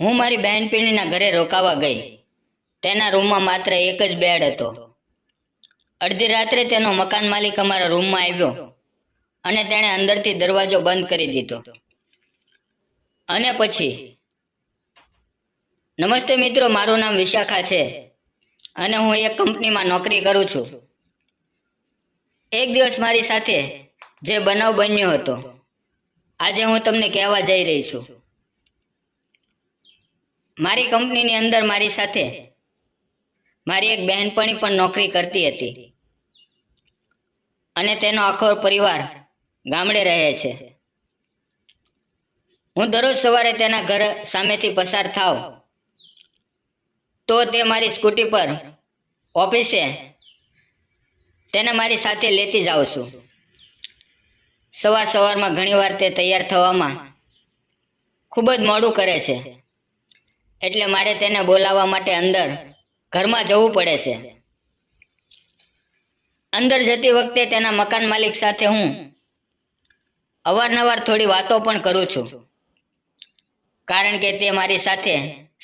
હું મારી બહેનપણીના ઘરે રોકાવા ગઈ. તેના રૂમમાં માત્ર એક જ બેડ હતો. અડધી રાત્રે તેનો મકાન માલિક અમારા રૂમમાં આવ્યો અને તેણે અંદરથી દરવાજો બંધ કરી દીધો. અને પછી, નમસ્તે મિત્રો, મારું નામ વિશાખા છે અને હું એક કંપનીમાં નોકરી કરું છું. એક દિવસ મારી સાથે જે બનાવ બન્યો હતો, આજે હું તમને કહેવા જઈ રહી છું. મારી કંપનીની અંદર મારી સાથે મારી એક બહેનપણી પણ નોકરી કરતી હતી અને તેનો આખો પરિવાર ગામડે રહે છે. હું દરરોજ સવારે તેના ઘર સામેથી પસાર થાવ તો તે મારી સ્કૂટી પર ઓફિસે તેને મારી સાથે લેતી જાઉં છું. સવારમાં ઘણીવાર તે તૈયાર થવામાં ખૂબ જ મોડું કરે છે, એટલે મારે તેને બોલાવવા માટે અંદર ઘરમાં જવું પડે છે. અંદર જતી વખતે તેના મકાન માલિક સાથે હું અવારનવાર થોડી વાતો પણ કરું છું, કારણ કે તે મારી સાથે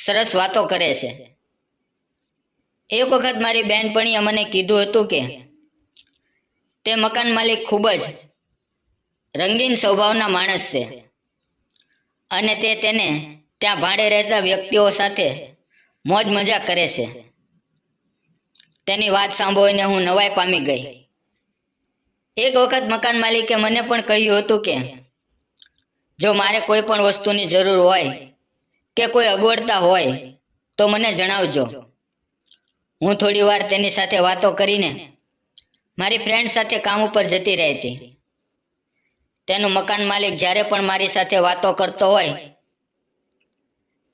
સરસ વાતો કરે છે. એક વખત મારી બહેનપણીએ મને કીધું હતું કે તે મકાન માલિક ખૂબ જ રંગીન સ્વભાવના માણસ છે અને તે તેને ત્યાં ભાડે રહેતા વ્યક્તિઓ સાથે મોજ મજા કરે છે. તેની વાત સાંભળીને હું નવાઈ પામી ગઈ. એક વખત મકાન માલિકે મને પણ કહ્યું હતું કે જો મારે કોઈ પણ વસ્તુની જરૂર હોય કે કોઈ અગવડતા હોય તો મને જણાવજો. હું થોડી વાર તેની સાથે વાતો કરીને મારી ફ્રેન્ડ સાથે કામ ઉપર જતી રહેતી. તેનું મકાન માલિક જ્યારે પણ મારી સાથે વાતો કરતો હોય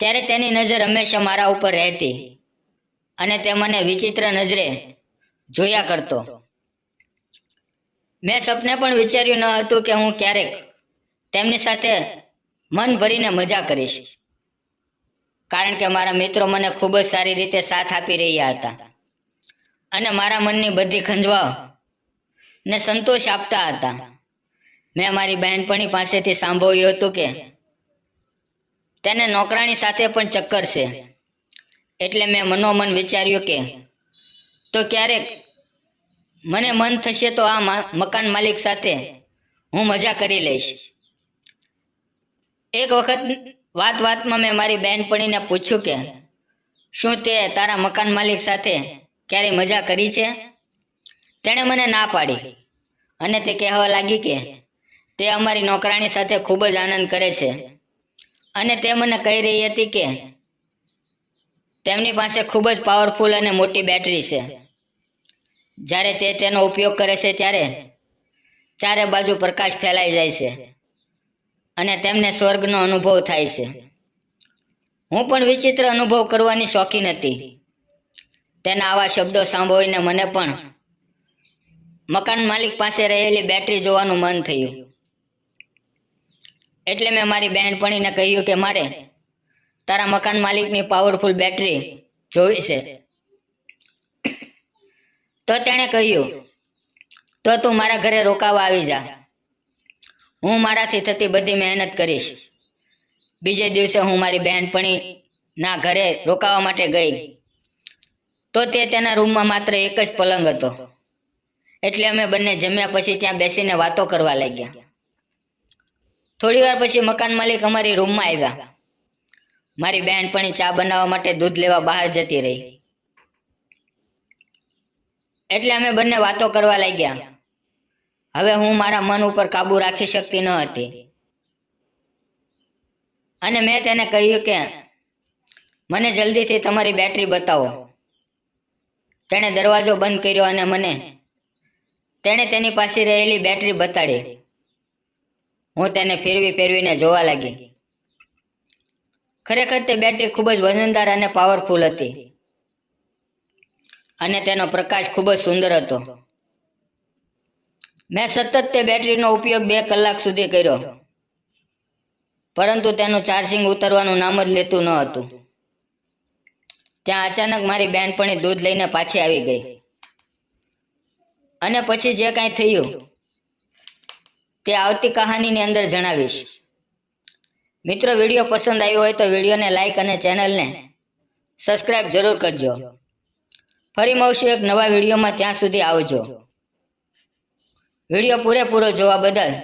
ત્યારે તેની નજર હંમેશા મારા ઉપર રહેતી અને તે મને વિચિત્ર નજરે જોયા કરતો. મેં સપને પણ વિચાર્યું ન હતું કે હું ક્યારેક તેમની સાથે મન ભરીને મજા કરીશ, કારણ કે મારા મિત્રો મને ખૂબ જ સારી રીતે સાથ આપી રહ્યા હતા અને મારા મનની બધી ખંજવાળ ને સંતોષ આપતા હતા. મેં મારી બહેનપણી પાસેથી સાંભળ્યું હતું કે તેને નોકરાણી સાથે પણ ચક્કર છે, એટલે મેં મનોમન વિચાર્યું કે તો ક્યારેક મને મન થશે તો આ મકાન માલિક સાથે હું મજા કરી લઈશ. એક વખત વાતમાં મેં મારી બહેનપણીને પૂછ્યું કે શું તે તારા મકાન માલિક સાથે ક્યારેય મજા કરી છે? તેણે મને ના પાડી અને તે કહેવા લાગી કે તે અમારી નોકરાણી સાથે ખૂબ જ આનંદ કરે છે અને તે મને કહી રહી હતી કે તેમની પાસે ખૂબ જ પાવરફુલ અને મોટી બેટરી છે. જ્યારે તે તેનો ઉપયોગ કરે છે ત્યારે ચારે બાજુ પ્રકાશ ફેલાઈ જાય છે અને તેમને સ્વર્ગનો અનુભવ થાય છે. હું પણ વિચિત્ર અનુભવ કરવાની શોખીન હતી. તેના આવા શબ્દો સાંભળીને મને પણ મકાન માલિક પાસે રહેલી બેટરી જોવાનું મન થયું. એટલે મેં મારી બહેનપણીને કહ્યું કે મારે તારા મકાન માલિકની પાવરફુલ બેટરી જોઈ છે. તો તેણે કહ્યું, તો તું મારા ઘરે રોકાવા આવી જા. હું મારાથી થતી બધી મહેનત કરીશ. બીજે દિવસે હું મારી બહેનપણીના ઘરે રોકાવા માટે ગઈ તો તેના રૂમમાં માત્ર એક જ પલંગ હતો, એટલે અમે બંને જમ્યા પછી ત્યાં બેસીને વાતો કરવા લાગ્યા. થોડી વાર પછી મકાન માલિક અમારી રૂમમાં આવ્યા. મારી બહેનપણી ચા બનાવવા માટે દૂધ લેવા બહાર જતી રહી, એટલે અમે બંને વાતો કરવા લાગ્યા. હવે હું મારા મન ઉપર કાબુ રાખી શકતી ન હતી અને મેં તેને કહ્યું કે મને જલ્દીથી તમારી બેટરી બતાવો. તેણે દરવાજો બંધ કર્યો અને તેણે તેની પાસે રહેલી બેટરી બતાડી. હું તેને ફેરવીને જોવા લાગી. ખરેખર તે બેટરી ખૂબ જ વજનદાર અને પાવરફુલ હતી અને તેનો પ્રકાશ ખૂબ જ સુંદર હતો. મેં સતત તે બેટરીનો ઉપયોગ 2 કલાક સુધી કર્યો, પરંતુ તેનું ચાર્જિંગ ઉતરવાનું નામ જ લેતું ન હતું. ત્યાં અચાનક મારી બહેનપણી દૂધ લઈને પાછી આવી ગઈ અને પછી જે કાંઈ થયું તે આવતી કહાનીની અંદર જણાવીશ. મિત્રો, વિડીયો પસંદ આવ્યો હોય તો વિડીયોને લાઈક અને ચેનલને સબસ્ક્રાઇબ જરૂર કરજો. ફરી મળશું એક નવા વિડીયોમાં. ત્યાં સુધી આવજો. વિડીયો પૂરેપૂરો જોવા બદલ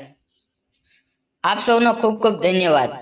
આપ સૌનો ખૂબ ખૂબ ધન્યવાદ.